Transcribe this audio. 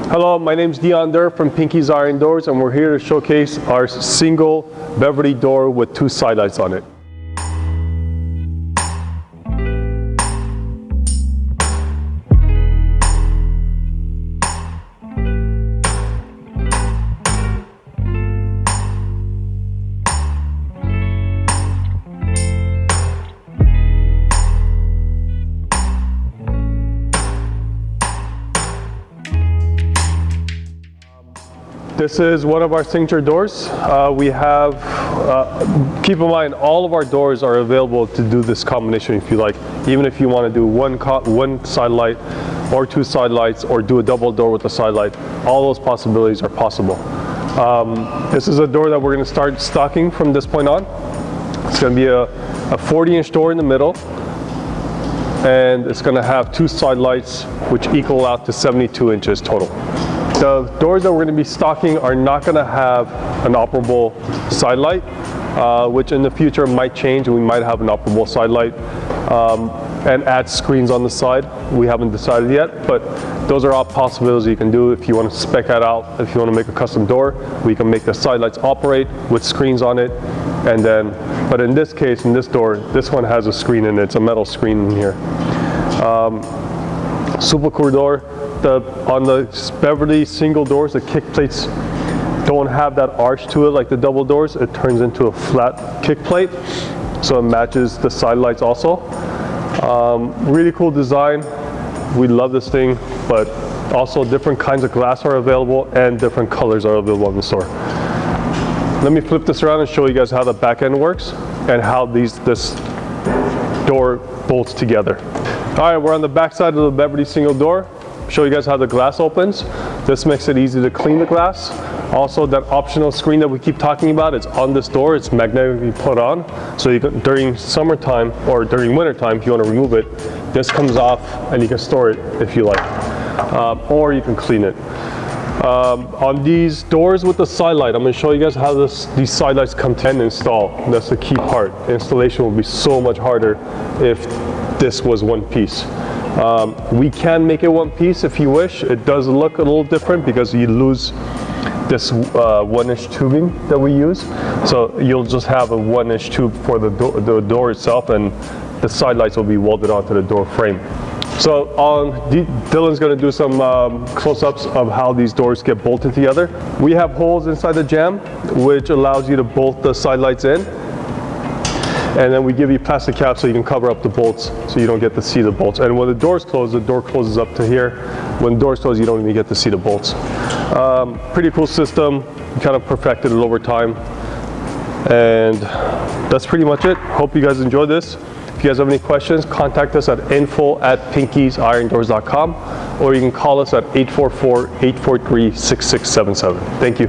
Hello, my name is Dion Durr from Pinky's Iron Doors, and we're here to showcase our single Beverly door with 2 sidelights on it. This is one of our signature doors. We have, keep in mind, all of our doors are available to do this combination if you like. Even if you want to do one sidelight or 2 sidelights or do a double door with a sidelight, all those possibilities are possible. This is a door that we're going to start stocking from this point on. It's going to be a 40-inch door in the middle, and it's going to have 2 sidelights which equal out to 72 inches total. The doors that we're going to be stocking are not going to have an operable sidelight, which in the future might change. We might have an operable sidelight and add screens on the side. We haven't decided yet, but those are all possibilities you can do if you want to spec that out. If you want to make a custom door, we can make the sidelights operate with screens on it. And then, but in this case, in this door, this one has a screen in it. It's a metal screen in here. Super cool door. On the Beverly single doors, the kick plates don't have that arch to it like the double doors. It turns into a flat kick plate, so it matches the sidelights also. Really cool design. We love this thing, but also different kinds of glass are available and different colors are available in the store. Let me flip this around and show you guys how the back end works and how this door bolts together. All right, we're on the back side of the Beverly single door. Show you guys how the glass opens. This makes it easy to clean the glass. Also, that optional screen that we keep talking about, it's on this door. It's magnetically put on. So you can, during summertime or during wintertime, if you want to remove it, this comes off and you can store it if you like. Or you can clean it. On these doors with the sidelight, I'm going to show you guys how these sidelights come to and install. That's the key part. Installation will be so much harder if this was one piece. We can make it one piece if you wish. It does look a little different because you lose this 1-inch tubing that we use. So you'll just have a 1-inch tube for the door itself, and the sidelights will be welded onto the door frame. So Dylan's going to do some close-ups of how these doors get bolted together. We have holes inside the jamb, which allows you to bolt the sidelights in. And then we give you plastic caps so you can cover up the bolts so you don't get to see the bolts. And when the doors close, the door closes up to here. When the doors close, you don't even get to see the bolts. Pretty cool system. We kind of perfected it over time. And that's pretty much it. Hope you guys enjoyed this. If you guys have any questions, contact us at info@pinkysIrondoors.com, or you can call us at 844-843-6677. Thank you.